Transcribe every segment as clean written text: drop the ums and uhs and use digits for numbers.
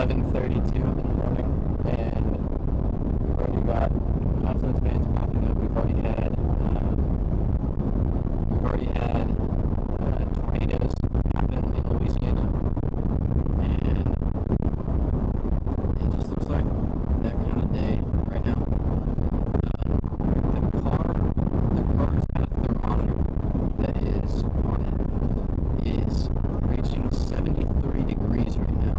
11:32 in the morning, and we've already got confidence bands popping up. We've already had tornadoes happen in Louisiana, and it just looks like that kind of day right now. The car's got a thermometer that is on it is reaching 73 degrees right now.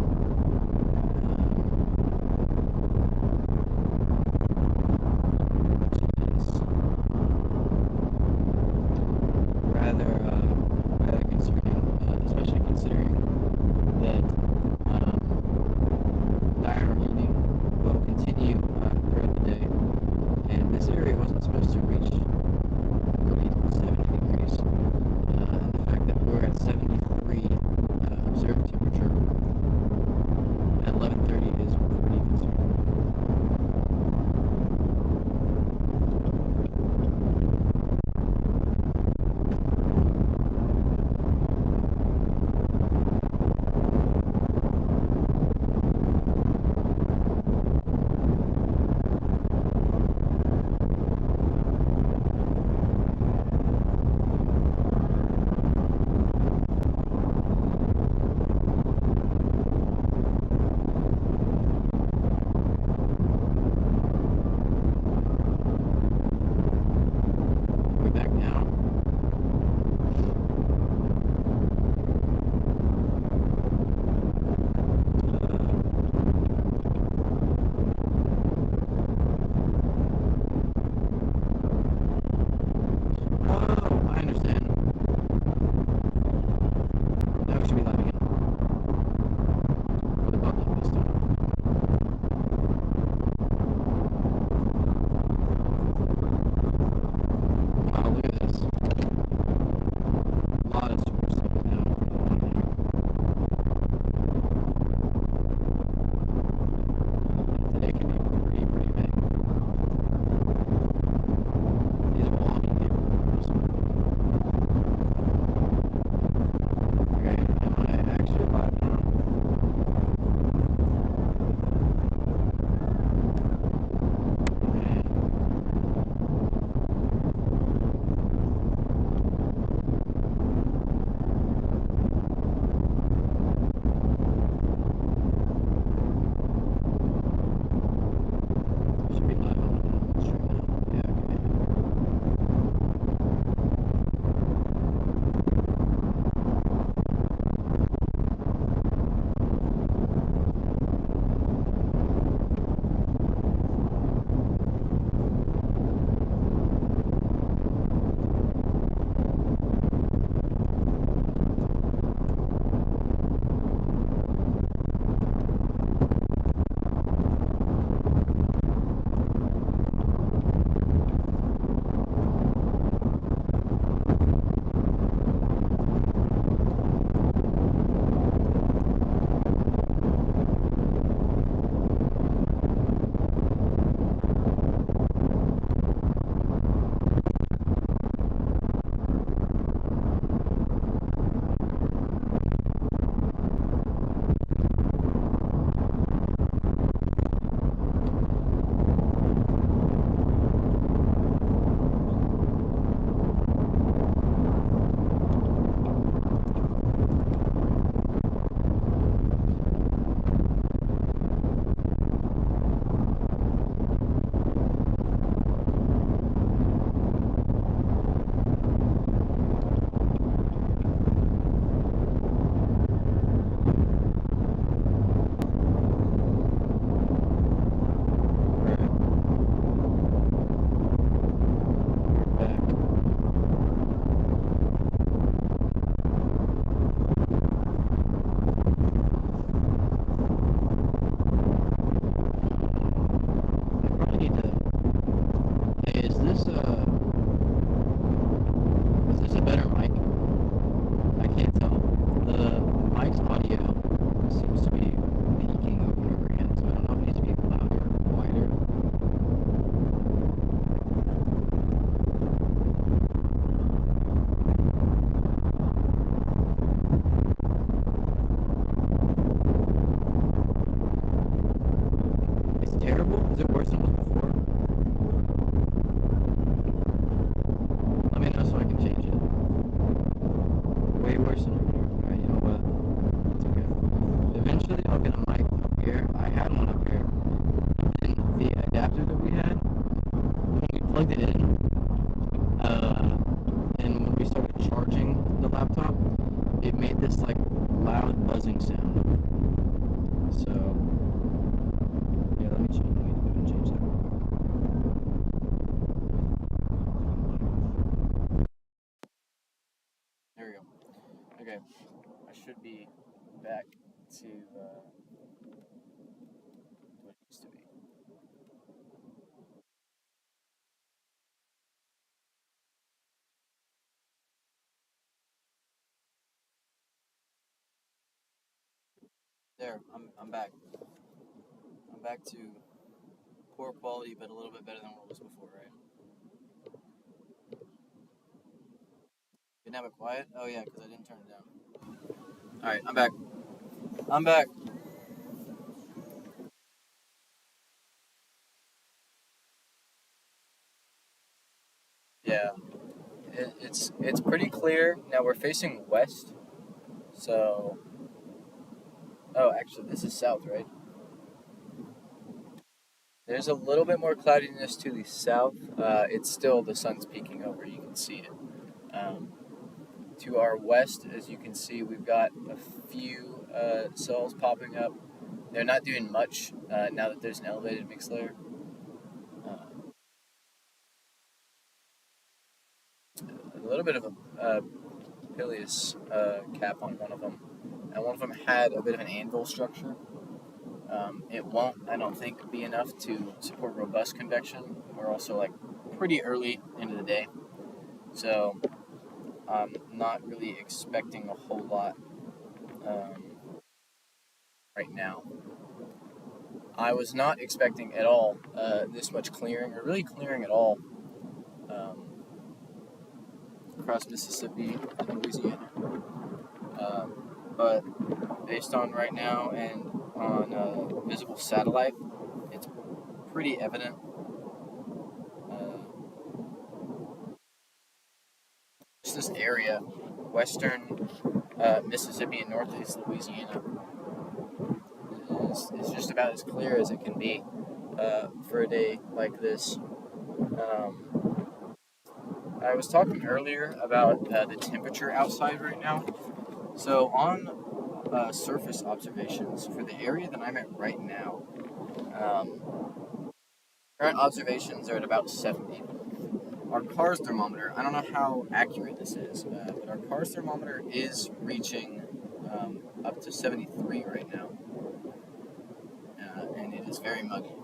charging the laptop, it made this like loud buzzing sound. So yeah, let me go ahead and change that real quick. There we go. Okay, I should be back to what it used to be. There, I'm back. I'm back to poor quality, but a little bit better than what it was before, right? Didn't have it quiet? Oh yeah, because I didn't turn it down. All right, I'm back. I'm back. Yeah, it's pretty clear. Now we're facing west, so oh, actually, this is south, right? There's a little bit more cloudiness to the south. It's still the sun's peeking over. You can see it. Um, to our west, as you can see, we've got a few cells popping up. They're not doing much now that there's an elevated mix layer. Uh, a little bit of a Pilius cap on one of them, and one of them had a bit of an anvil structure. It won't, I don't think, be enough to support robust convection. We're also like pretty early into the day, so I'm not really expecting a whole lot right now. I was not expecting at all this much clearing, or really clearing at all, um, across Mississippi and Louisiana. But based on right now and on visible satellite, it's pretty evident. Uh, just this area, western Mississippi and northeast Louisiana, is just about as clear as it can be for a day like this. Um, I was talking earlier about the temperature outside right now. So on surface observations for the area that I'm at right now, current observations are at about 70. Our car's thermometer, I don't know how accurate this is, but our car's thermometer is reaching up to 73 right now, and it is very muggy.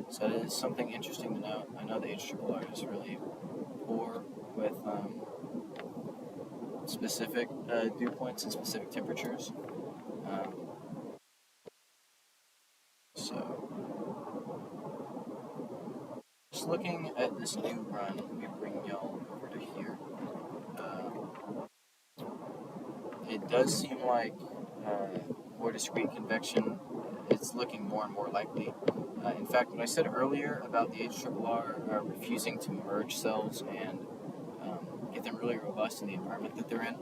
So it is something interesting to note. I know the HRRR is really poor with specific dew points and specific temperatures. Um, so just looking at this new run, let me bring y'all over to here. It does seem like more discrete convection is looking more and more likely. In fact, what I said earlier about the HRRR refusing to merge cells and get them really robust in the environment that they're in,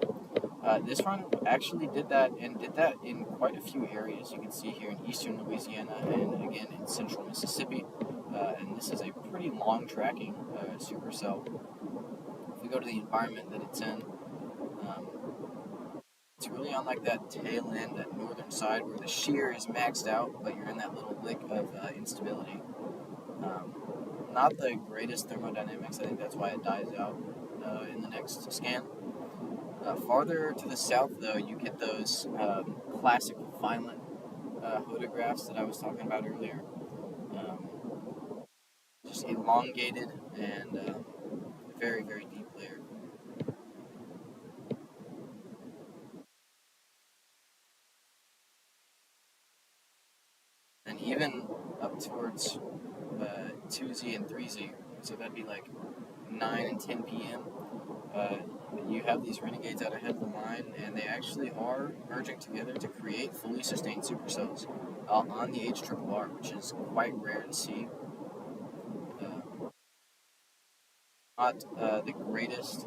this run actually did that, and did that in quite a few areas. You can see here in eastern Louisiana and again in central Mississippi. And this is a pretty long tracking supercell. If we go to the environment that it's in, um, it's really on like that tail end, that northern side where the shear is maxed out, but you're in that little lick of instability. Um, Not the greatest thermodynamics. I think that's why it dies out in the next scan. Farther to the south, though, you get those classic violent photographs that I was talking about earlier. Um, just elongated and very, very deep layer. And even up towards 2Z and 3Z, so that'd be like 9 and 10 p.m. Uh, you have these renegades out ahead of the mine, and they actually are merging together to create fully sustained supercells on the HRRR, which is quite rare to see. Not the greatest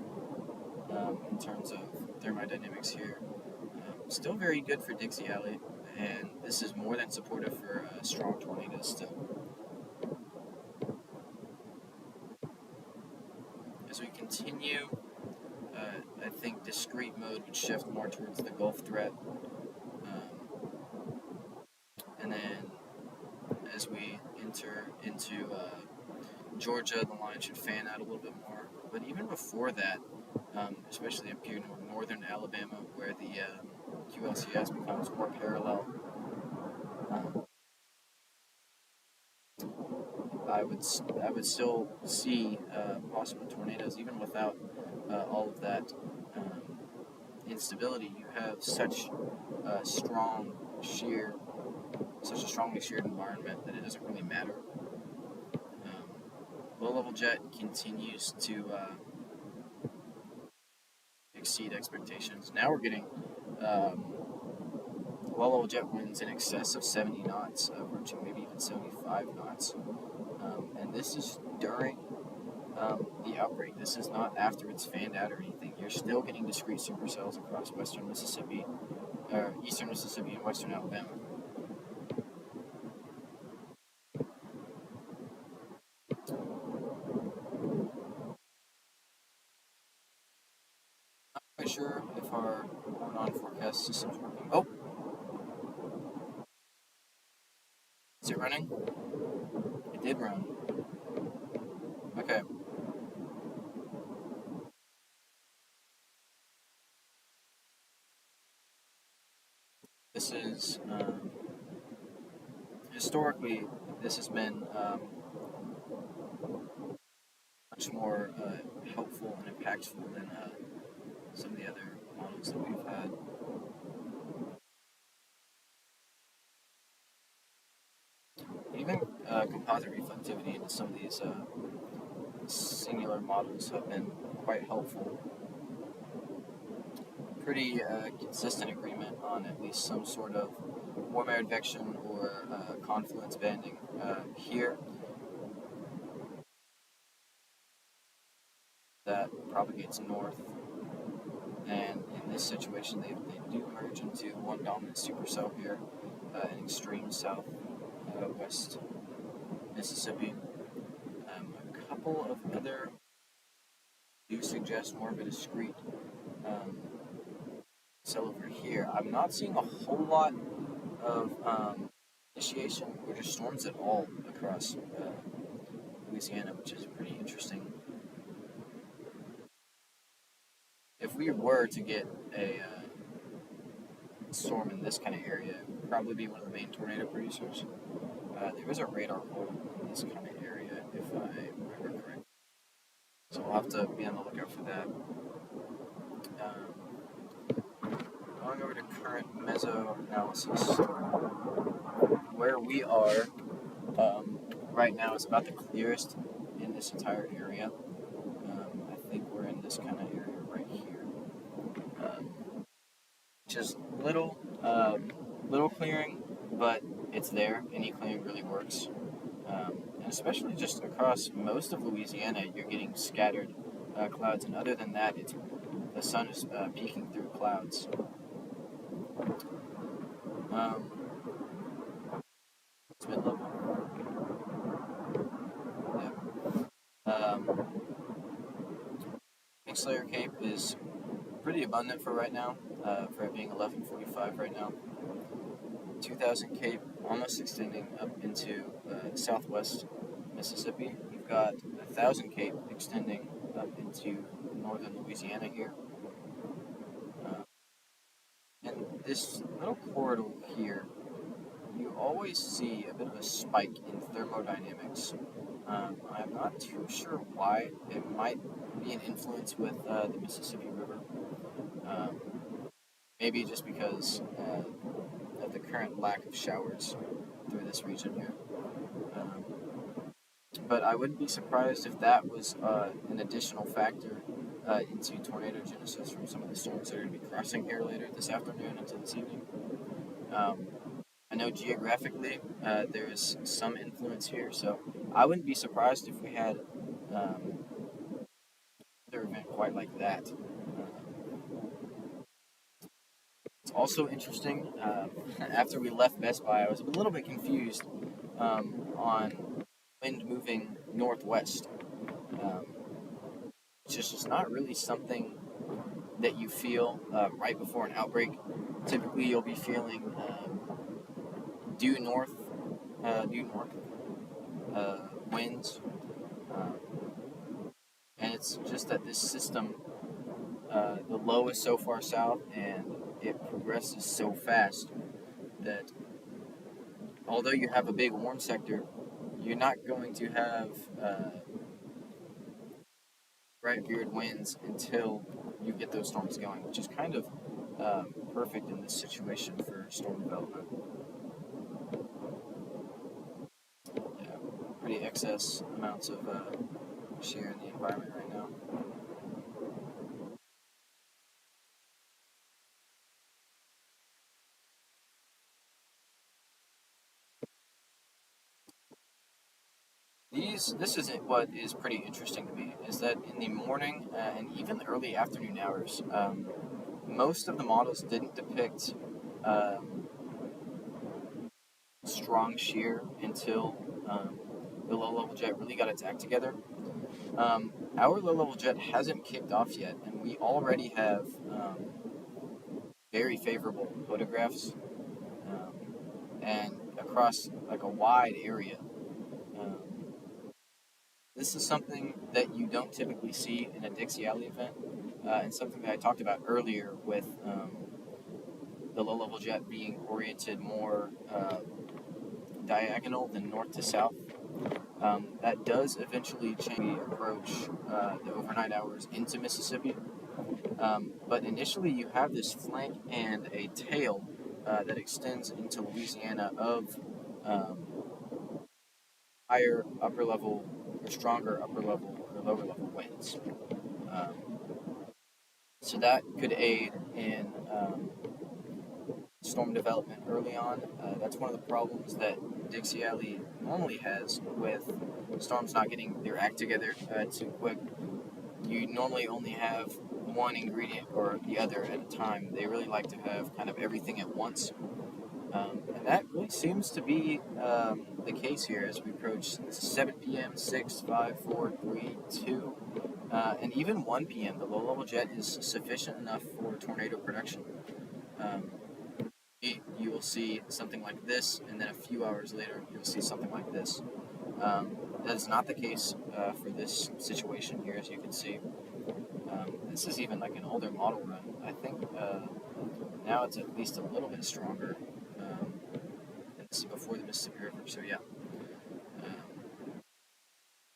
in terms of thermodynamics here. Still very good for Dixie Alley, and this is more than supportive for strong tornadoes still. As we continue continue. I think discrete mode would shift more towards the Gulf threat. And then as we enter into Georgia, the line should fan out a little bit more. But even before that, especially up here in northern Alabama, where the QLCS becomes more parallel, um, I would still see possible tornadoes even without all of that um, instability. You have such strong shear, such a strongly sheared environment that it doesn't really matter. Low level jet continues to exceed expectations. Now we're getting low level jet winds in excess of 70 knots, approaching maybe even 75 knots. And this is during the outbreak. This is not after it's fanned out or anything. You're still getting discrete supercells across western Mississippi, eastern Mississippi, and western Alabama. Not quite sure if our on forecast system's working. Oh, is it running? It did run. Okay. This is historically this has been much more helpful and impactful than some of the other models that we've had. Even composite reflectivity into some of these singular models have been quite helpful. Pretty consistent agreement on at least some sort of warm air advection or confluence banding here that propagates north. And in this situation, they do merge into one dominant supercell here in extreme south west Mississippi. A couple of other do suggest more of a discrete um, cell over here. I'm not seeing a whole lot of initiation or just storms at all across Louisiana, which is pretty interesting. If we were to get a storm in this kind of area, it would probably be one of the main tornado producers. There is a radar hole in this kind of area, if I remember correctly. So we'll have to be on the lookout for that. Going over to current meso analysis, where we are right now is about the clearest in this entire area. I think we're in this kind of area right here. Just little clearing, but it's there. Any clearing really works. And especially just across most of Louisiana, you're getting scattered clouds, and other than that, the sun is peeking through clouds. It's mid-level. Yeah. Mixed layer cape is pretty abundant for right now, for it being 11:45 right now. 2,000 cape almost extending up into southwest Mississippi. You've got 1,000 cape extending up into northern Louisiana here. And this little corridor here, you always see a bit of a spike in thermodynamics. I'm not too sure why. It might be an influence with the Mississippi River. Um, Maybe just because of the current lack of showers through this region here. Um, but I wouldn't be surprised if that was an additional factor into tornado genesis from some of the storms that are going to be crossing here later this afternoon into this evening. I know geographically there's some influence here, so I wouldn't be surprised if we had another event quite like that. It's also interesting. After we left Best Buy, I was a little bit confused on wind moving northwest. which is just not really something that you feel right before an outbreak. Typically, you'll be feeling due north, winds, um, and it's just that this system, the low is so far south, and it progresses so fast that although you have a big warm sector, you're not going to have right veered winds until you get those storms going, which is kind of perfect in this situation for storm development. Yeah, pretty excess amounts of shear in the environment right now. This is what is pretty interesting to me is that in the morning and even the early afternoon hours, most of the models didn't depict um, strong shear until the low level jet really got its act together. Our low level jet hasn't kicked off yet, and we already have very favorable photographs um, and across like a wide area. Um, this is something that you don't typically see in a Dixie Alley event, and something that I talked about earlier with the low level jet being oriented more diagonal than north to south. That does eventually change the approach the overnight hours into Mississippi. But initially, you have this flank and a tail that extends into Louisiana of um, higher upper level or stronger upper level or lower level winds. Um, so that could aid in storm development early on. That's one of the problems that Dixie Alley normally has with storms not getting their act together too quick. You normally only have one ingredient or the other at a time. They really like to have kind of everything at once. And that really seems to be the case here as we approach 7 p.m., 6, 5, 4, 3, 2, and even 1 p.m. The low level jet is sufficient enough for tornado production. Um, you will see something like this, and then a few hours later, you'll see something like this. That is not the case for this situation here, as you can see. This is even like an older model run. I think now it's at least a little bit stronger. And this is before the Mississippi River, so yeah.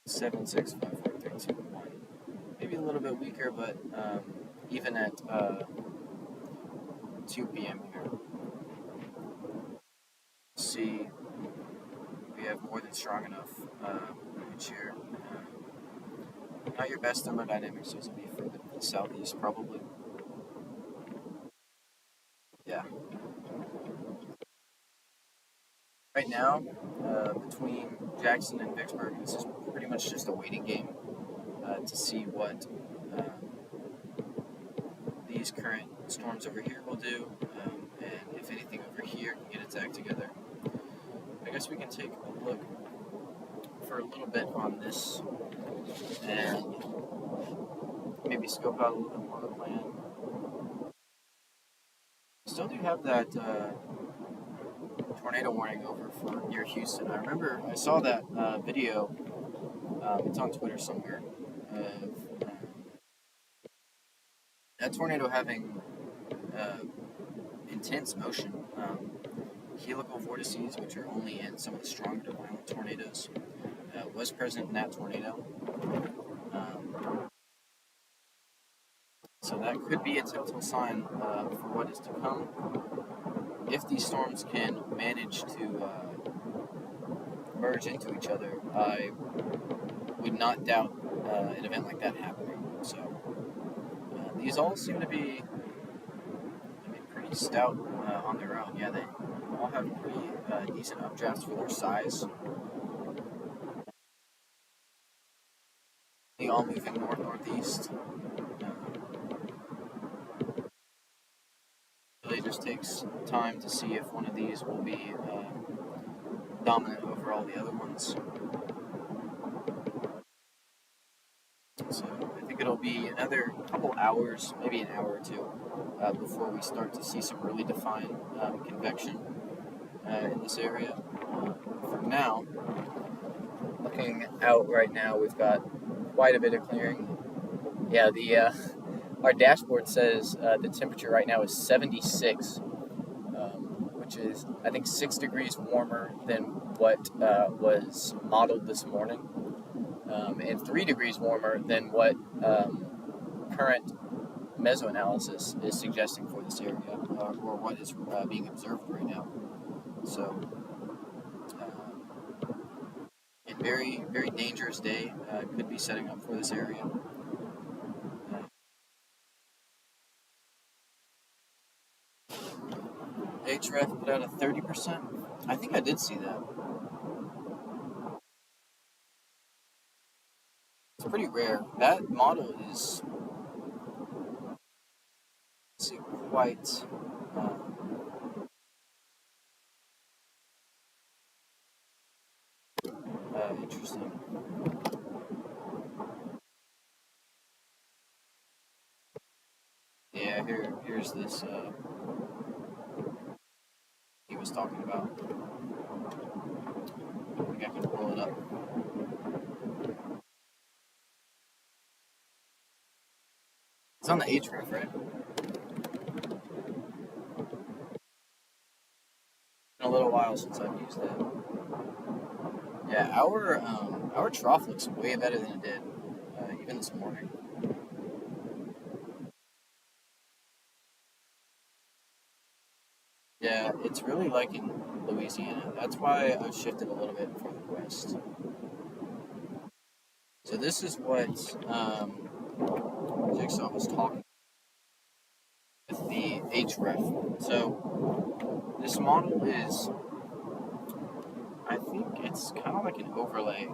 7, 6, 5, 4, 3, 2, 1. Maybe a little bit weaker, but even at 2 p.m. here, see we have more than strong enough wind shear. Not your best thermodynamics, those will be further to the southeast, probably. Yeah. Right now, between Jackson and Vicksburg, this is pretty much just a waiting game to see what these current storms over here will do, and if anything over here can get its act together. I guess we can take a look for a little bit on this and maybe scope out a little bit more of the plan. Still do have that tornado warning over for near Houston. I remember I saw that video. It's on Twitter somewhere. Of that tornado having intense motion. Helical vortices, which are only in some of the stronger violent tornadoes, was present in that tornado. So that could be a telltale sign for what is to come. If these storms can manage to merge into each other, I would not doubt an event like that happening. So these all seem to be, pretty stout on their own. Yeah, they all have pretty decent updrafts for their size. They all moving north-northeast. Really just takes time to see if one of these will be dominant over all the other ones. So I think it'll it'll be another couple hours, maybe an hour or two, before we start to see some really defined convection in this area. For now, looking out right now, we've got quite a bit of clearing. Yeah, the our dashboard says the temperature right now is 76, which is I think 6 degrees warmer than what was modeled this morning, and 3 degrees warmer than what current mesoanalysis is suggesting for this area, or what is being observed right now. So, a very, very dangerous day could be setting up for this area. HREF put out a 30%. I think I did see that. It's pretty rare. That model is quite interesting. Yeah, here's this he was talking about. I think I can pull it up. It's on the HREF, right? Been a little while since I've used it. Yeah, our trough looks way better than it did even this morning. Yeah, it's really like in Louisiana. That's why I've shifted a little bit further west. So this is what Jigsaw was talking with the HREF. So this model is, I think it's kind of like an overlay,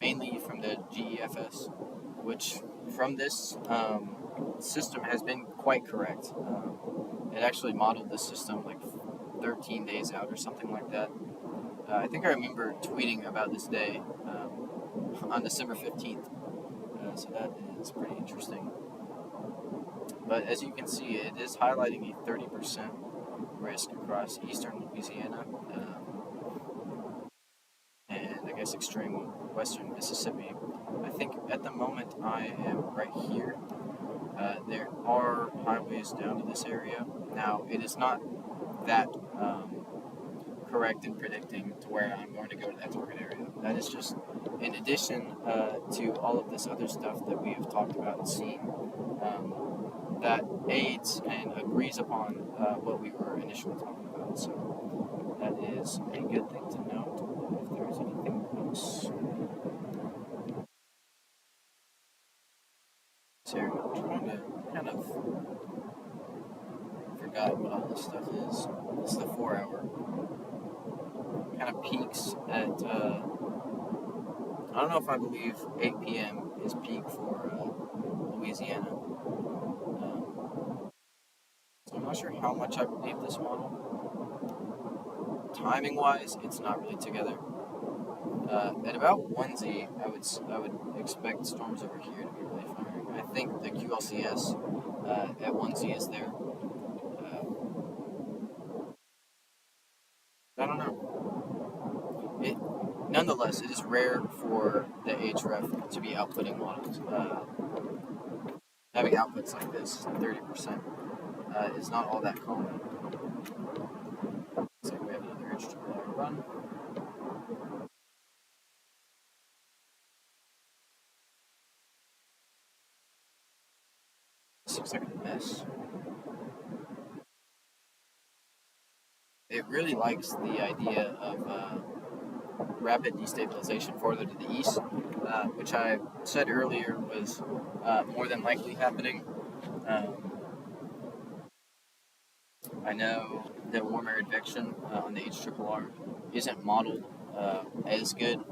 mainly from the GEFS, which from this system has been quite correct. It actually modeled this system like 13 days out or something like that. I think I remember tweeting about this day on December 15th. So that is pretty interesting. But as you can see, it is highlighting a 30% risk across eastern Louisiana and I guess extreme western Mississippi. I think at the moment I am right here. There are highways down to this area. Now, it is not that correct in predicting to where I'm going to go to that target area. That is just in addition to all of this other stuff that we have talked about and seen that aids and agrees upon what we were initially talking about. So that is a good thing to note. If there's anything else. So I'm trying to kind of forgot what all this stuff is. This is the 4 hour. Kind of peaks at, I don't know if I believe 8 p.m. is peak for Louisiana. So I'm not sure how much I believe this model. Timing wise, it's not really together. At about 1Z, I would expect storms over here to be really firing. I think the QLCS at 1Z is there. I don't know. Nonetheless, it is rare for the HREF to be outputting models. Having outputs like this, 30%, is not all that common. Looks like we have another HREF run. This looks like a mess. It really likes the idea of rapid destabilization further to the east, which I said earlier was more than likely happening. I know that warmer advection on the HRRR isn't modeled as good,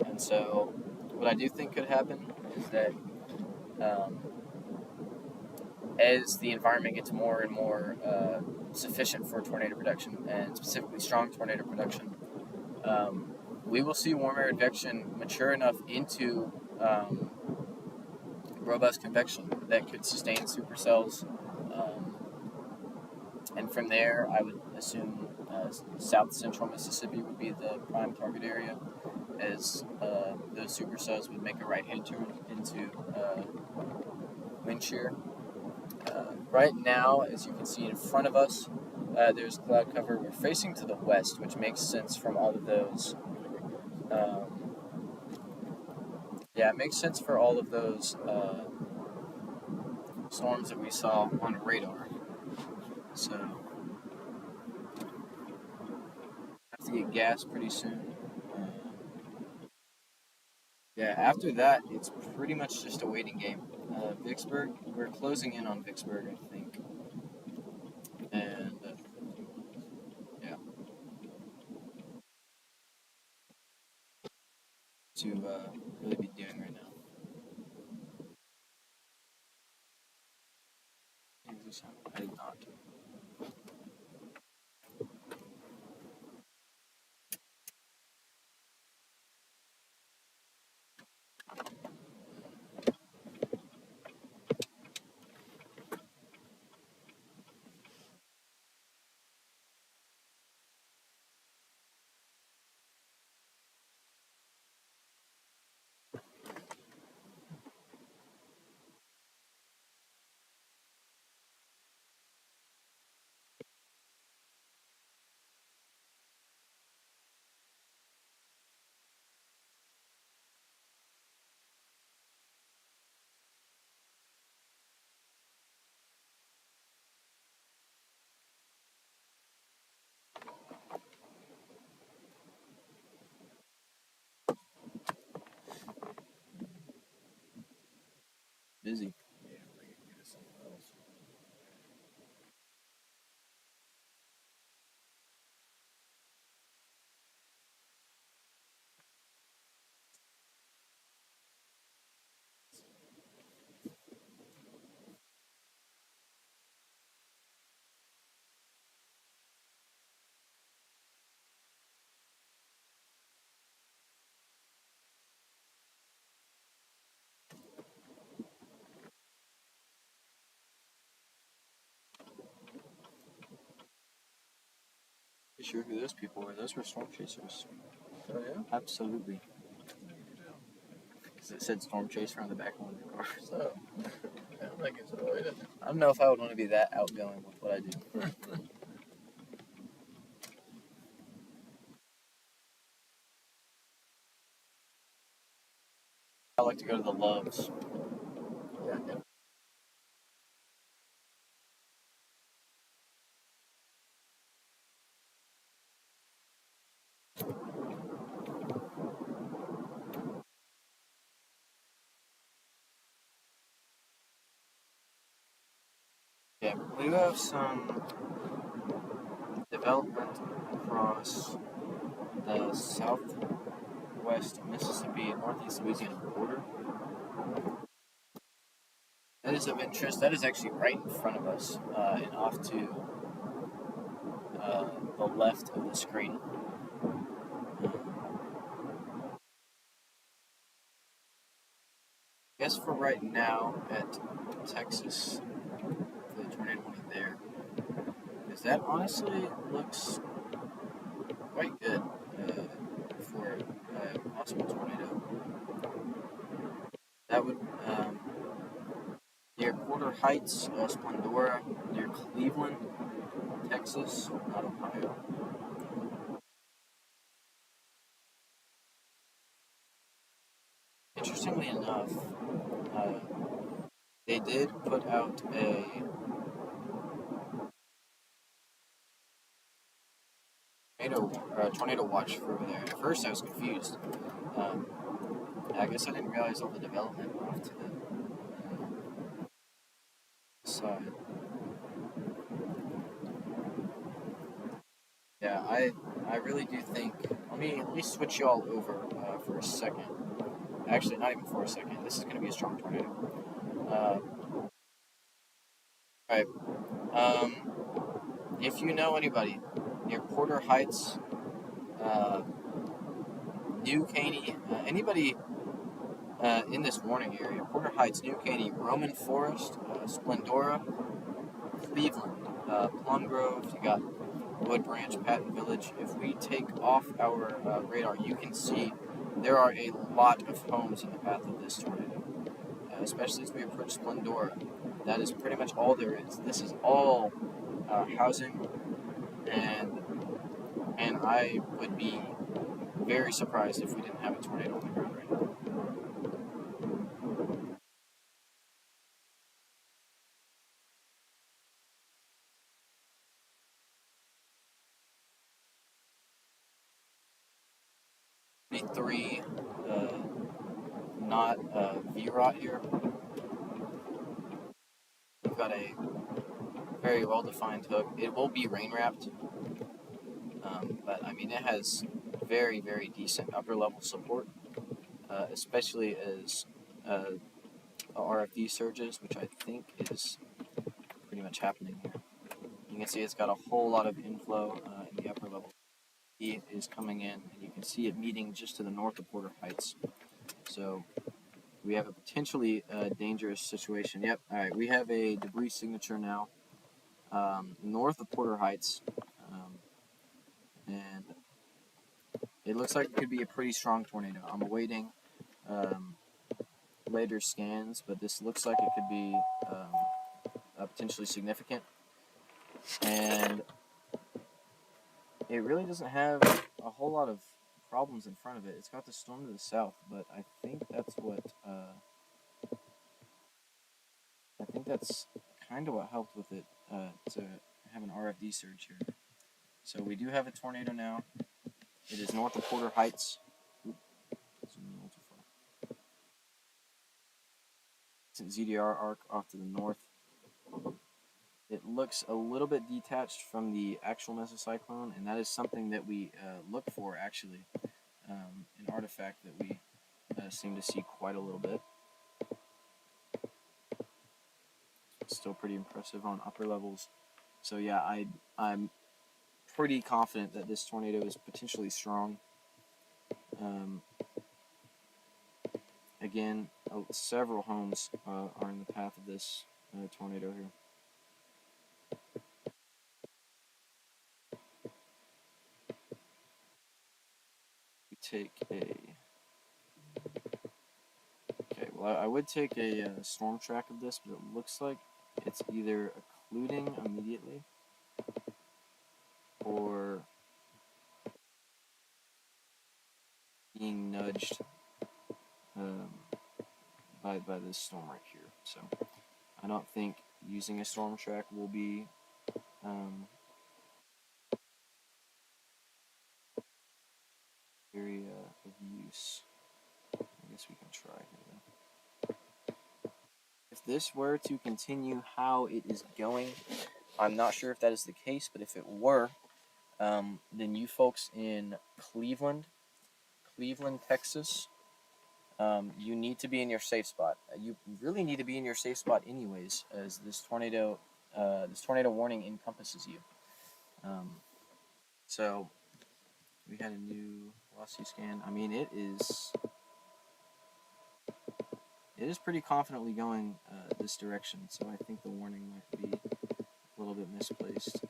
and so what I do think could happen is that as the environment gets more and more sufficient for tornado production, and specifically strong tornado production, we will see warm air advection mature enough into robust convection that could sustain supercells. Um, and from there, I would assume south central Mississippi would be the prime target area, as those supercells would make a right hand turn into wind shear. Right now, as you can see in front of us, there's cloud cover. We're facing to the west, which makes sense from all of those. Um, yeah, it makes sense for all of those storms that we saw on radar. So, have to get gas pretty soon. Uh, yeah, after that, it's pretty much just a waiting game. Vicksburg, we're closing in on Vicksburg, I think. And yeah, to really be doing right now. I did not. Busy. You sure who those people were? Those were storm chasers. Oh yeah? Absolutely. Because it said storm chaser on the back of one of the cars. So, yeah, that gets related. I don't know if I would want to be that outgoing with what I do. I like to go to the Loves. Yeah. Yeah, we do have some development across the southwest Mississippi and northeast Louisiana border. That is of interest. That is actually right in front of us and off to the left of the screen. I guess for right now at Texas, for the tornado warning there, because that honestly looks quite good for a possible tornado. That would near Porter Heights, Splendora, near Cleveland, Texas, not Ohio. Interestingly enough, uh, they did put out a tornado watch for over there. At first, I was confused. Um, I guess I didn't realize all the development off to the side. Yeah, I really do think. Let me switch y'all over for a second. Actually, not even for a second. This is going to be a strong tornado. All right. If you know anybody near Porter Heights, uh, New Caney, anybody in this warning area, Porter Heights, New Caney, Roman Forest, Splendora, Cleveland, Plum Grove, you got Wood Branch, Patton Village. If we take off our radar, you can see there are a lot of homes in the path of this tornado, especially as we approach Splendora. That is pretty much all there is. This is all housing, and I would be very surprised if we didn't have a tornado on the ground right now. 23, not V-Rot here. We've got a very well-defined hook. It will be rain-wrapped, but I mean it has very, very decent upper-level support, especially as RFD surges, which I think is pretty much happening here. You can see it's got a whole lot of inflow in the upper level. It is coming in, and you can see it meeting just to the north of Porter Heights. So we have a potentially dangerous situation. Yep. All right. We have a debris signature now north of Porter Heights, and it looks like it could be a pretty strong tornado. I'm awaiting um, later scans, but this looks like it could be potentially significant. And it really doesn't have a whole lot of problems in front of it. It's got the storm to the south, but I think that's kind of what helped with it to have an RFD surge here. So we do have a tornado now. It is north of Porter Heights. It's an ZDR arc off to the north. It looks a little bit detached from the actual mesocyclone, and that is something that we look for actually, an artifact that we seem to see quite a little bit. Still pretty impressive on upper levels. So yeah, I'm pretty confident that this tornado is potentially strong. Again, several homes are in the path of this tornado here. We take a... Okay, well, I would take a storm track of this, but it looks like it's either occluding immediately or being nudged um, by this storm right here. So I don't think using a storm track will be very of use. I guess we can try here though. If this were to continue how it is going, I'm not sure if that is the case, but if it were, then you folks in Cleveland, Texas, you need to be in your safe spot. You really need to be in your safe spot anyways, as this tornado warning encompasses you. So we had a new velocity scan. I mean, it is pretty confidently going this direction. So I think the warning might be a little bit misplaced.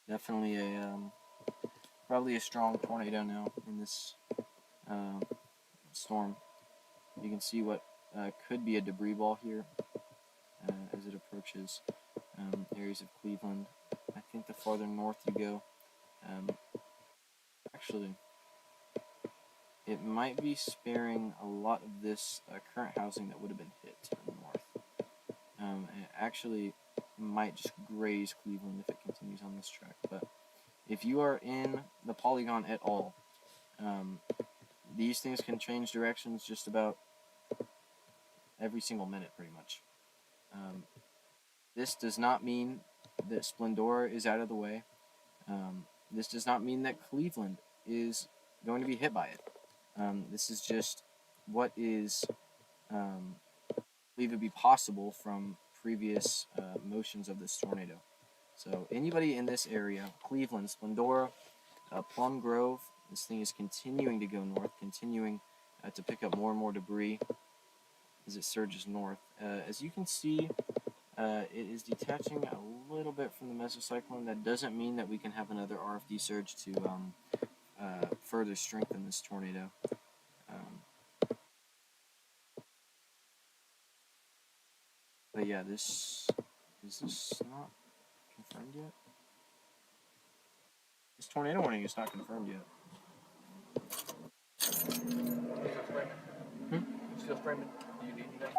Definitely probably a strong tornado now in this storm. You can see what could be a debris ball here as it approaches areas of Cleveland. I think the farther north you go, actually, it might be sparing a lot of this current housing that would have been hit to the north. And it actually might just graze Cleveland if it continues on this track. But if you are in the polygon at all, these things can change directions just about every single minute, pretty much. This does not mean that Splendora is out of the way. This does not mean that Cleveland is going to be hit by it. This is just what is believe it be possible from previous motions of this tornado. So anybody in this area, Cleveland, Splendora, Plum Grove, this thing is continuing to go north, continuing to pick up more and more debris as it surges north. As you can see, it is detaching a little bit from the mesocyclone. That doesn't mean that we can have another RFD surge to further strengthen this tornado. But yeah, is this not confirmed yet? This tornado warning is not confirmed yet. Hmm? Still framing? Do you need anything?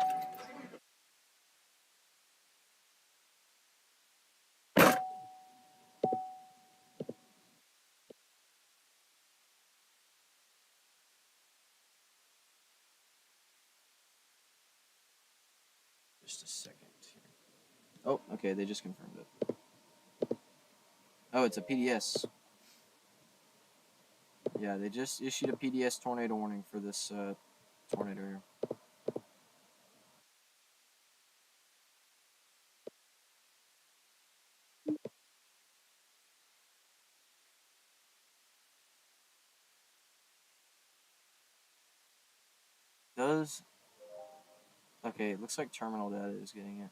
Just a second here. Oh, okay, they just confirmed it. Oh, it's a PDS. Yeah, they just issued a PDS tornado warning for this tornado here. Does okay? It looks like terminal data is getting it.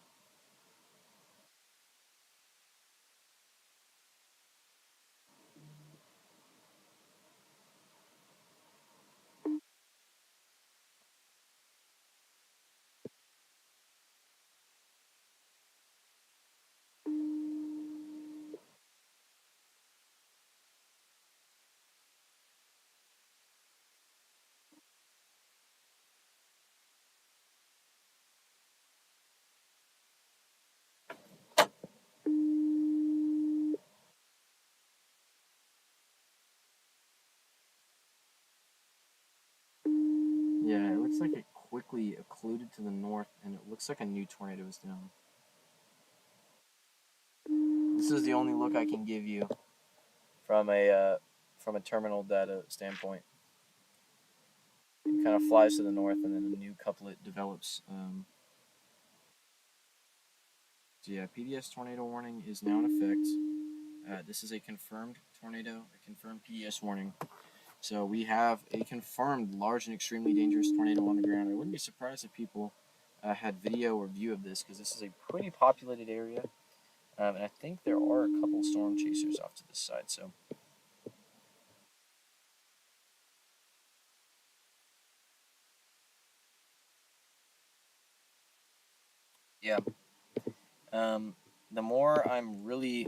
Yeah, it looks like it quickly occluded to the north, and it looks like a new tornado is down. This is the only look I can give you from a terminal data standpoint. It kind of flies to the north, and then a new couplet develops. So yeah, PDS tornado warning is now in effect. This is a confirmed tornado, a confirmed PDS warning. So we have a confirmed large and extremely dangerous tornado on the ground. I wouldn't be surprised if people had video or view of this, because this is a pretty populated area. And I think there are a couple storm chasers off to this side. So yeah, the more I'm really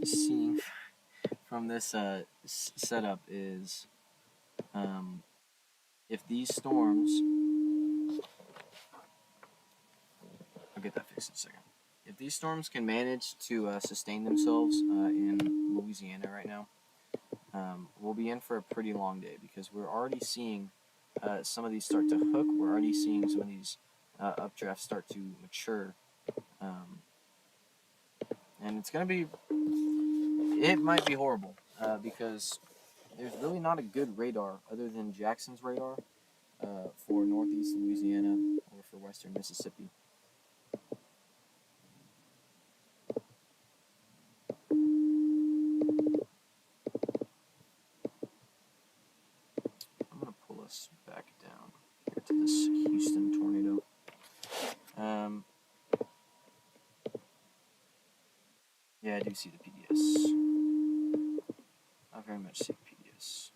seeing from this setup is if these storms, I'll get that fixed in a second. If these storms can manage to sustain themselves in Louisiana right now, we'll be in for a pretty long day, because we're already seeing some of these start to hook. We're already seeing some of these updrafts start to mature. And it's going to be, it might be horrible because there's really not a good radar other than Jackson's radar for northeast Louisiana or for western Mississippi. I'm going to pull us back down here to this Houston tornado. Yeah, I do see the PDS. I very much see the PDS.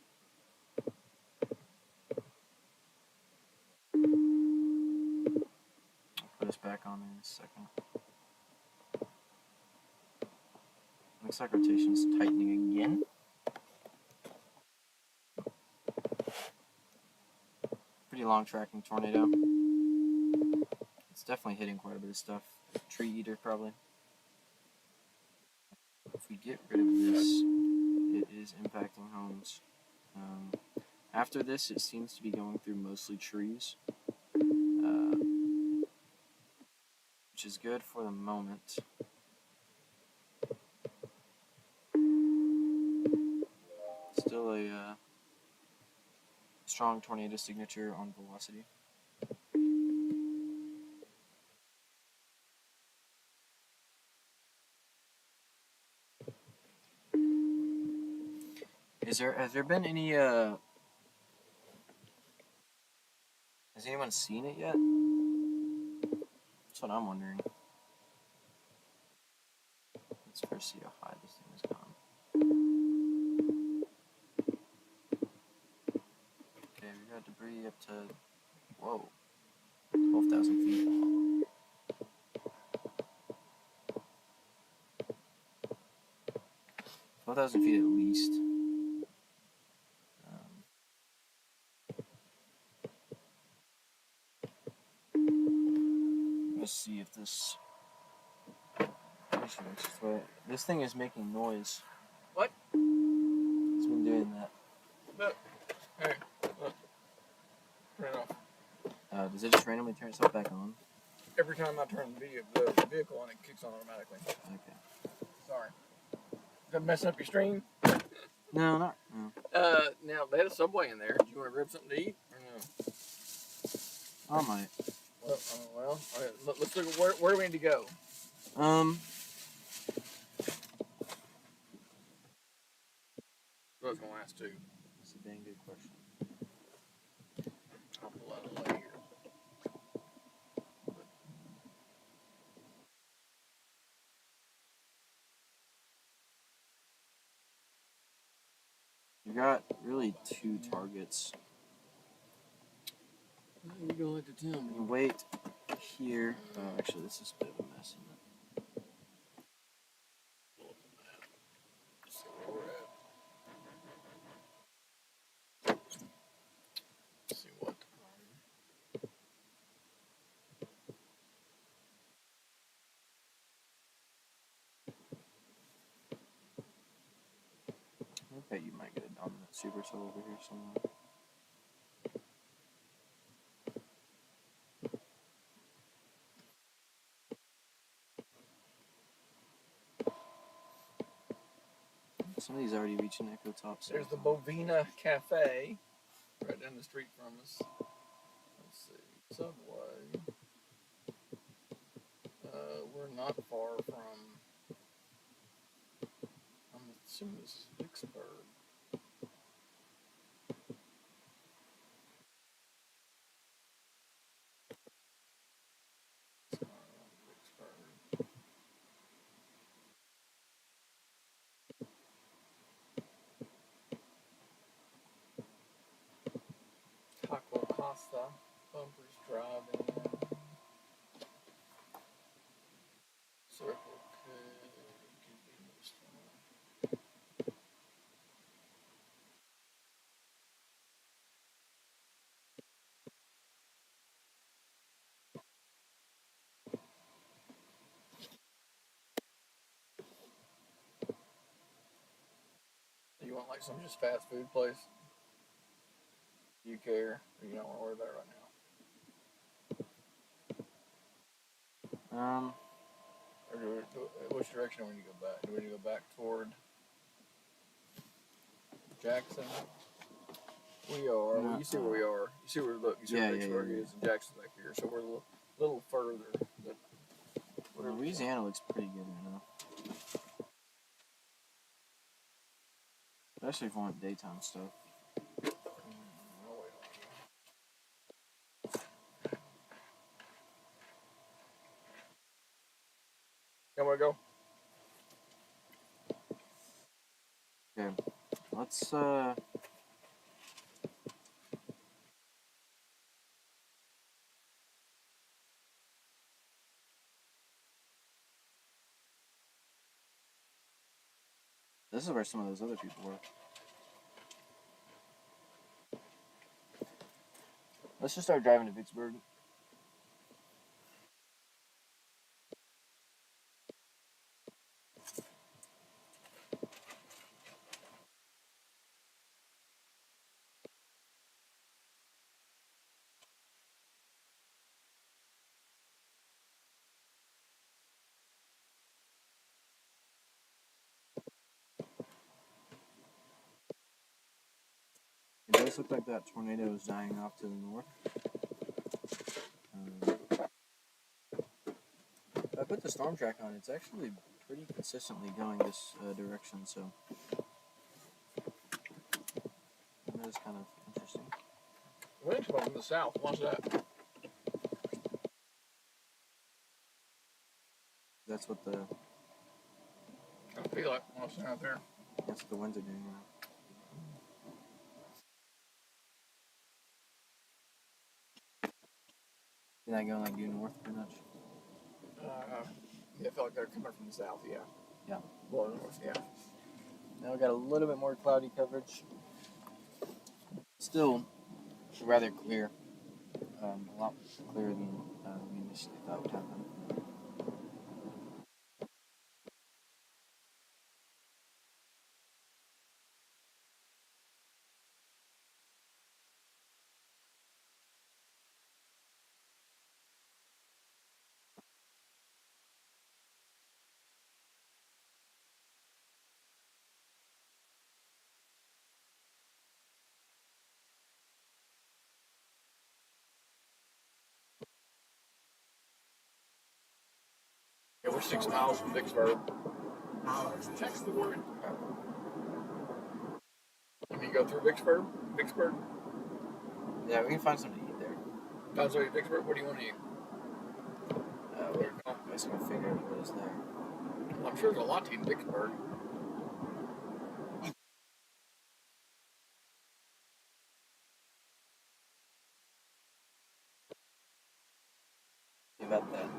I'll put us back on in a second. Looks like rotation's tightening again. Pretty long tracking tornado. It's definitely hitting quite a bit of stuff. Tree eater, probably. If we get rid of this, it is impacting homes. After this, it seems to be going through mostly trees, which is good for the moment. Still a strong tornado signature on velocity. Has there been any has anyone seen it yet? That's what I'm wondering. Let's first see how high this thing has gone. Okay, we got debris up to 12,000 feet. 12,000 feet at least. Let's see if this. This thing is making noise. What? It's been doing that. Look. Hey, look. Turn it off. Does it just randomly turn itself back on? Every time I turn the vehicle on, it kicks on automatically. Okay. Sorry. Doesn't mess up your stream? No, not. No. Now, they had a Subway in there. Do you want to grab something to eat or no? I might. Well, okay, let's look at where do we need to go? I was going to ask too. That's a dang good question. I'll pull out a light here. You got really two targets. You're going to have to tell me. You wait here. Oh, actually, this is a bit of a mess, isn't it? Let's see where we're at. Let's see what. I bet you might get a dominant supercell over here somewhere. Some of these already reaching Echo Top. There's the Bovina Cafe right down the street from us. Let's see. Subway. We're not far from. I'm assuming this is Vicksburg. It's not Vicksburg. Taco Costa, Bumpers Drive-In, Circle K, convenience store. You want like some just fast food place? Do you care? Or you don't want to worry about it right now? Or which direction do we need to go back? Do we need to go back toward Jackson? We are. Well, you see where we are. You see where, look, you see where Vicksburg is, and Jackson's back here. So we're a little further. But Louisiana looks pretty good right now. Especially if you want daytime stuff. Can we go? Okay. Let's this is where some of those other people were. Let's just start driving to Vicksburg. It does look like that tornado is dying off to the north. I put the storm track on. It's actually pretty consistently going this direction, so is kind of interesting. Wind's coming from the south. Watch that. That's what the... I feel it watching out there. That's what the winds are doing now. You're not going like due north pretty much? Yeah, I feel like they're coming from the south, yeah. Yeah. Well, north, yeah. Now we got a little bit more cloudy coverage. Still rather clear. A lot clearer than we initially thought would happen. Yeah, we're 6 miles from Vicksburg. Text the word. You mean go through Vicksburg? Vicksburg? Yeah, we can find something to eat there. Find something in Vicksburg? What do you want to eat? We're just going to figure out what is there. I'm sure there's a lot to eat in Vicksburg. About that.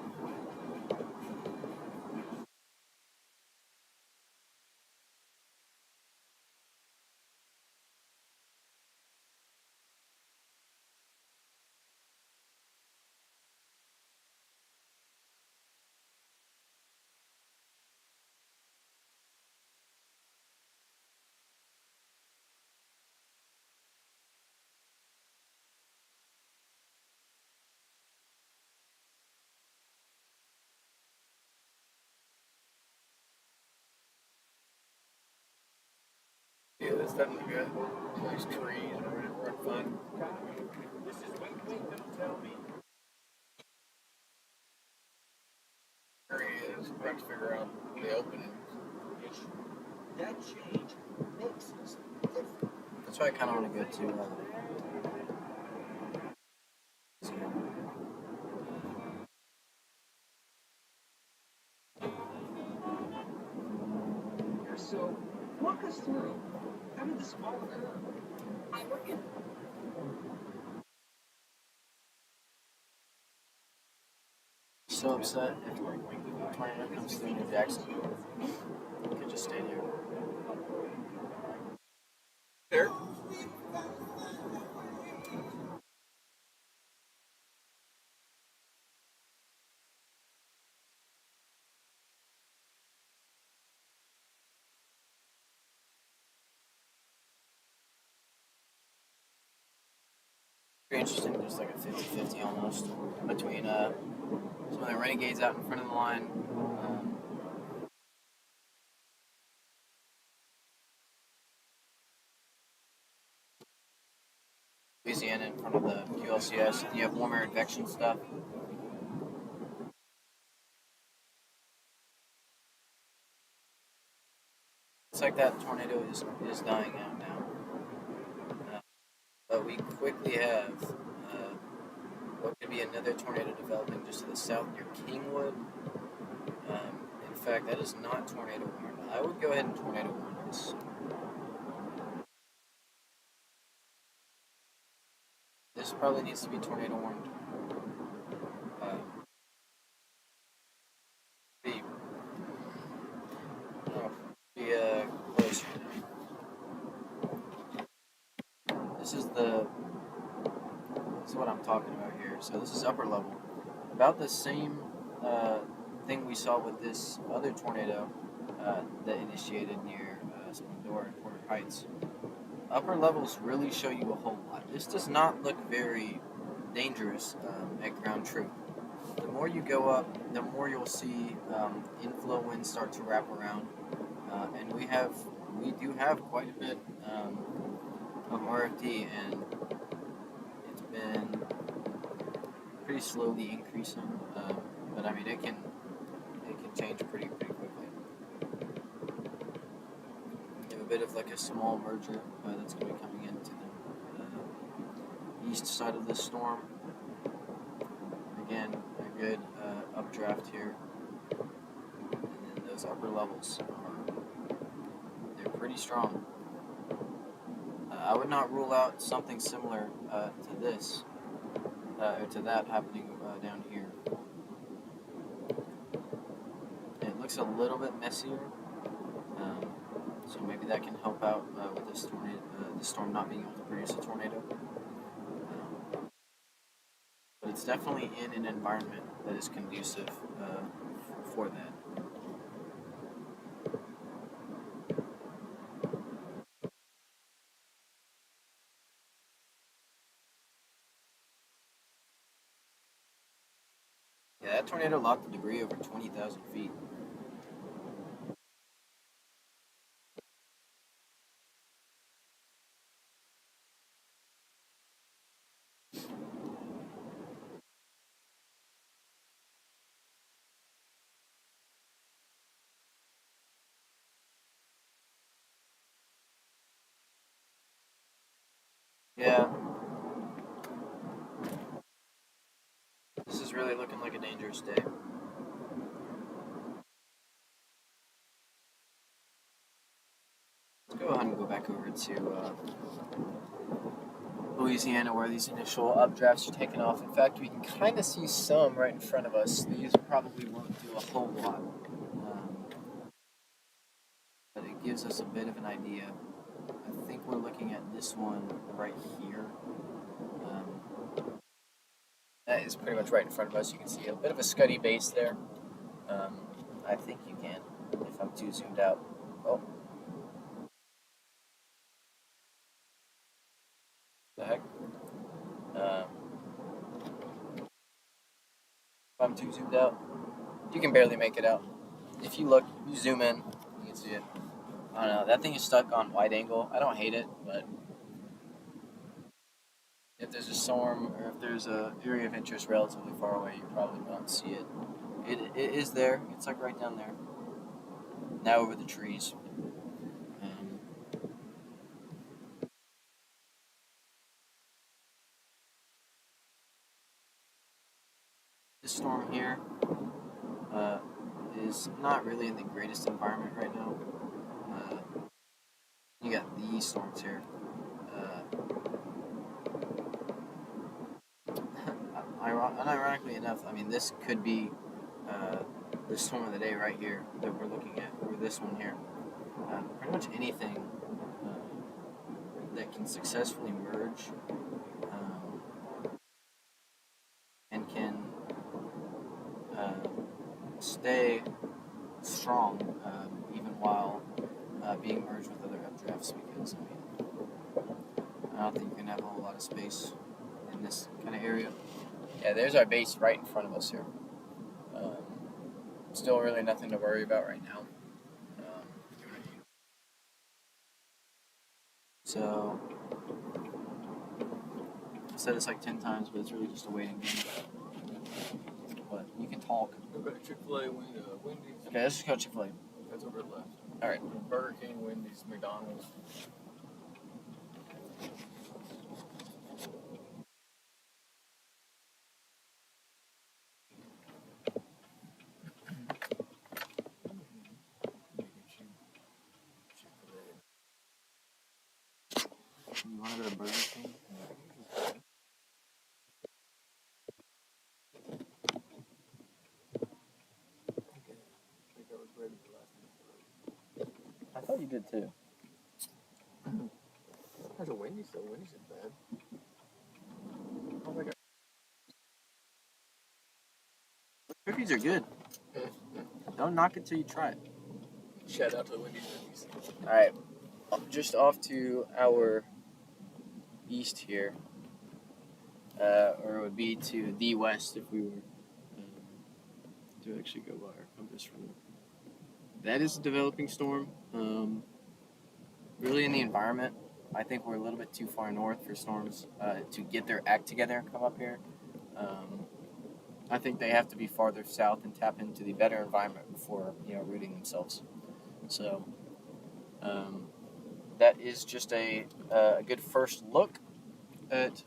Yeah, that's definitely good. Nice trees and everything. We're having fun. This is wink, don't tell me. There he is. We're trying to figure out the opening. That change makes us different. That's why I kind of want to go to... So, walk us through. How did this all occur? I work in. So upset if the tornado comes through New Jackson. You could just stay there. There? Very interesting, there's like a 50-50 almost between some of the Renegades out in front of the line. Louisiana in front of the QLCS. You have warmer advection stuff. It's like that tornado is dying out now. But we quickly have what could be another tornado developing just to the south near Kingwood. In fact, that is not tornado warned. I would go ahead and tornado warn this. This probably needs to be tornado warned. Close. This is what I'm talking about here. So this is upper level. About the same thing we saw with this other tornado that initiated near Splendora and Porter Heights. Upper levels really show you a whole lot. This does not look very dangerous at ground truth. The more you go up, the more you'll see inflow winds start to wrap around, and we do have quite a bit of RFD, and it's been pretty slowly increasing. But I mean, it can change pretty quickly. You have a bit of like a small merger that's going to be coming into them. east side of the storm. Again, a good updraft here. And then those upper levels they're pretty strong. I would not rule out something similar to this, or to that happening down here. It looks a little bit messier, so maybe that can help out with this tornado, the storm not being able to produce a tornado. But it's definitely in an environment that is conducive for that. Yeah, that tornado locked the debris over 20,000 feet. Yeah, this is really looking like a dangerous day. Let's go ahead and go back over to Louisiana, where these initial updrafts are taking off. In fact, we can kind of see some right in front of us. These probably won't do a whole lot, but it gives us a bit of an idea. I think we're looking at this one right here. That is pretty much right in front of us. You can see a bit of a scuddy base there. I think you can, if I'm too zoomed out. Oh. The heck? If I'm too zoomed out, you can barely make it out. If you look, you zoom in, you can see it. I don't know, that thing is stuck on wide angle. I don't hate it, but if there's a storm or if there's an area of interest relatively far away, you probably won't see it. It is there. It's like right down there. Now over the trees. This storm here is not really in the greatest environment right now. You got these storms here. Unironically enough, I mean, this could be the storm of the day right here that we're looking at, or this one here. Pretty much anything that can successfully merge and can stay strong even while being merged with other updrafts, because I don't think you can have a whole lot of space in this kind of area. Yeah, there's our base right in front of us here. Still really nothing to worry about right now. So, I said this like 10 times, but it's really just a waiting game. But you can talk. Go back to Chick-fil-A, Wendy's. Okay, let's just go Chick-fil-A. That's over left. Alright. Burger King, Wendy's, McDonald's. You want to go to Burger King? I thought you did too. There's a Wendy's though. Wendy's is bad. Oh my god. Cookies are good. Don't knock it till you try it. Shout out to the Wendy's. Alright, just off to our east here, or it would be to the west if we were to actually go by our compass from it. That is a developing storm. Really in the environment, I think we're a little bit too far north for storms to get their act together and come up here. I think they have to be farther south and tap into the better environment before rooting themselves. So that is just a good first look at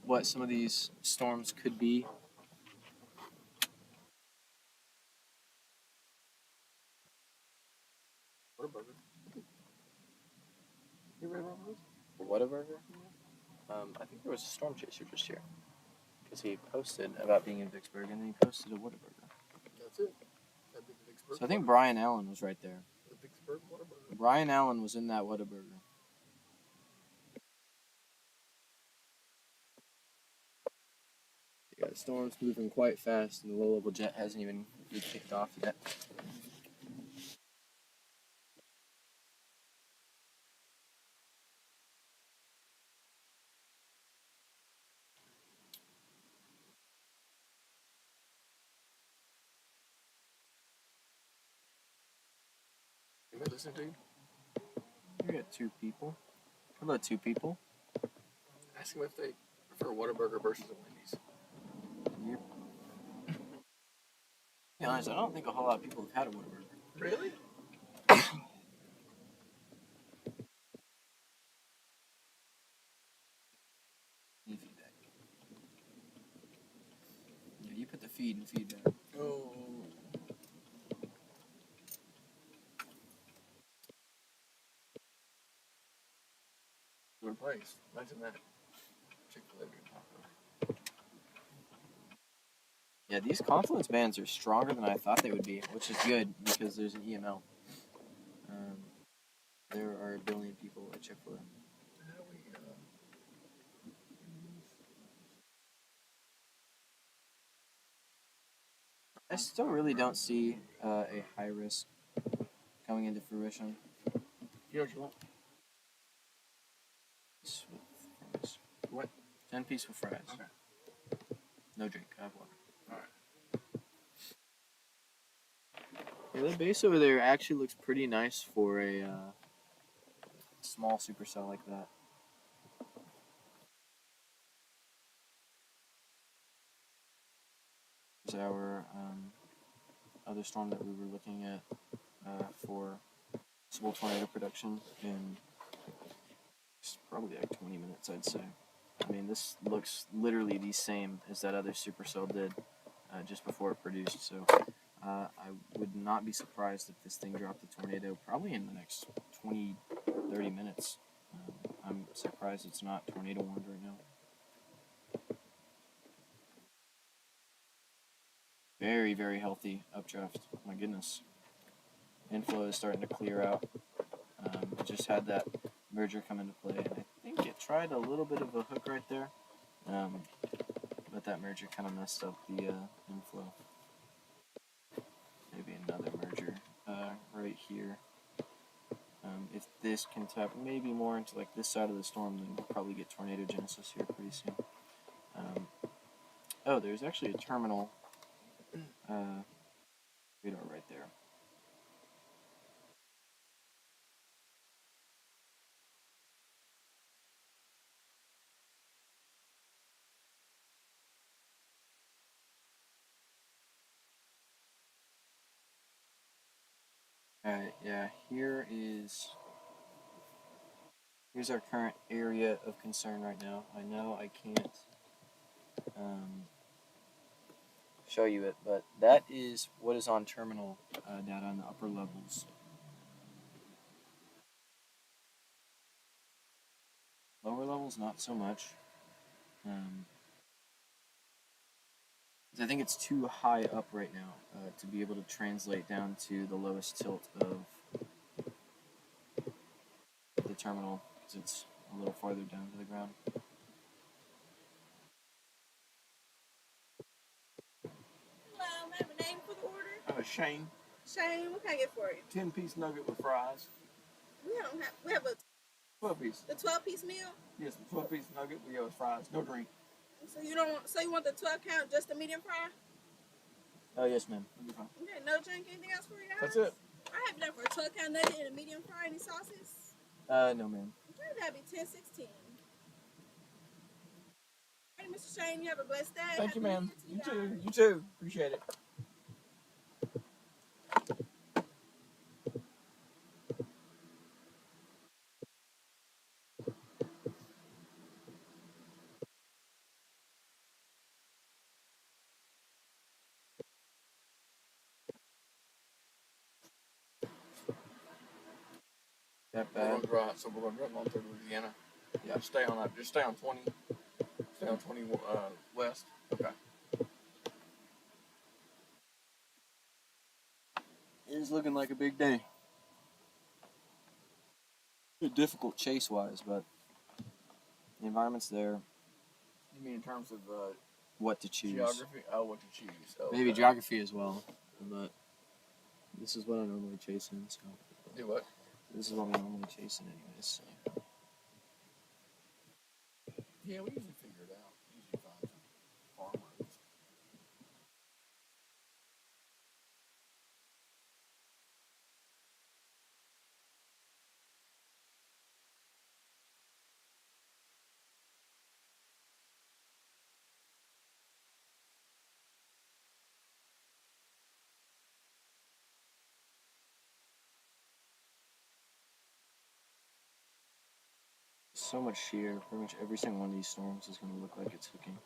what some of these storms could be. Whataburger. You read about this? Whataburger? I think there was a storm chaser just here. Because he posted about being in Vicksburg, and then he posted a Whataburger. That's it. That'd be the Vicksburg. So I think Brian Allen was right there. The Vicksburg Whataburger. Brian Allen was in that Whataburger. Yeah, the storm's moving quite fast, and the low-level jet hasn't even been kicked off yet. You may listen to you. You got two people. Hello, two people. Ask them if they prefer Whataburger versus a Wendy's. Yep. To be honest, I don't think a whole lot of people have had a Whataburger. Really? Need feedback. Yeah, you put the feed in feedback. Oh. Good place. Imagine that. Chick-fil-A being popular. Yeah, these Confluence bands are stronger than I thought they would be, which is good because there's an EML. There are a billion people at Chick-fil-A. How do we, I still really don't see a high risk coming into fruition. You know what you want? With fries. What? 10-piece with fries. Okay. No drink. I have water. Alright. Yeah, the base over there actually looks pretty nice for a small supercell like that. There's our other storm that we were looking at for possible tornado production in probably like 20 minutes, I'd say. I mean, this looks literally the same as that other supercell did just before it produced, so I would not be surprised if this thing dropped a tornado probably in the next 20, 30 minutes. I'm surprised it's not tornado warned right now. Very, very healthy updraft. My goodness. Inflow is starting to clear out. It just had that merger come into play, and I think it tried a little bit of a hook right there, but that merger kind of messed up the inflow. Maybe another merger right here. If this can tap maybe more into like this side of the storm, then we'll probably get tornado genesis here pretty soon. Oh, there's actually a terminal radar right there. Alright, yeah, here's our current area of concern right now. I know I can't show you it, but that is what is on terminal data on the upper levels. Lower levels, not so much. I think it's too high up right now to be able to translate down to the lowest tilt of the terminal because it's a little farther down to the ground. Hello, may I have a name for the order? Shane. Shane, what can I get for you? 10-piece nugget with fries. We have a 12-piece. the 12-piece meal. Yes, 12-piece nugget with fries. No drink. So you want the 12 count, just the medium fry? Oh yes, ma'am. That'll be fine. Okay, no drink, anything else for you guys? That's it. I have you down for a 12 count nugget and a medium fry. Any sauces? No, ma'am. Okay, that'd be 10-16. Hey, Mr. Shane, you have a blessed day. Thank you, Happy ma'am. New Year to You guys. too. You too. Appreciate it. That We're bad? going to drive, so we're going to drive on through Louisiana. Yeah, stay on that. Just stay on 20. Stay on 20 west. Okay. It is looking like a big day. Difficult chase-wise, but the environment's there. You mean in terms of What to choose? geography? Oh, what to choose. Oh, Maybe geography as well, but this is what I normally chase in. So do what? this is what we normally chase in, anyways. So. Yeah, we usually figure it out. We usually find some farm roads. So much shear. Pretty much every single one of these storms is going to look like it's hooking.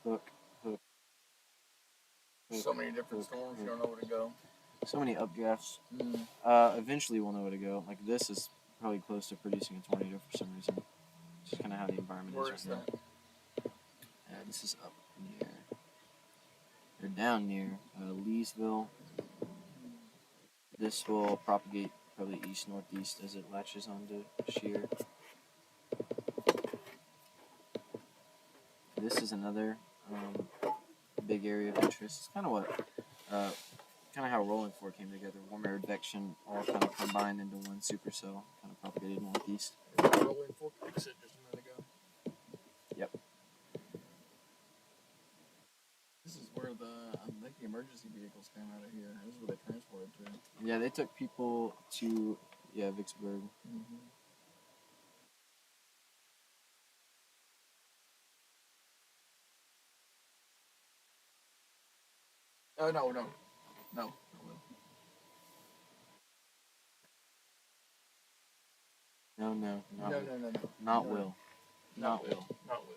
Hook, hook. So many different storms, you don't know where to go. So many updrafts. Eventually we'll know where to go. Like this is probably close to producing a tornado for some reason. Just kind of how the environment Where is is right that? now. This is up near, or down near Leesville. This will propagate probably east-northeast as it latches onto shear. This is another big area of interest. It's kind of what, kind of how Rolling Fork came together. Warm air advection all kind of combined into one supercell, kind of propagated northeast. Rolling Fork, like I said just a minute ago. Yep. This is where I think the emergency vehicles came out of here. This is where they transported to. Yeah, they took people to, Vicksburg. Mm-hmm. Oh, no. No. No, No. Not Will. Not Will. Not Will.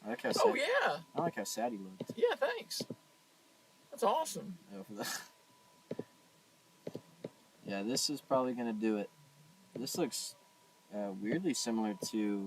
I like how sad, Oh, yeah. I like how sad he looked. Yeah, thanks. That's awesome. For that. Yeah, this is probably going to do it. This looks weirdly similar to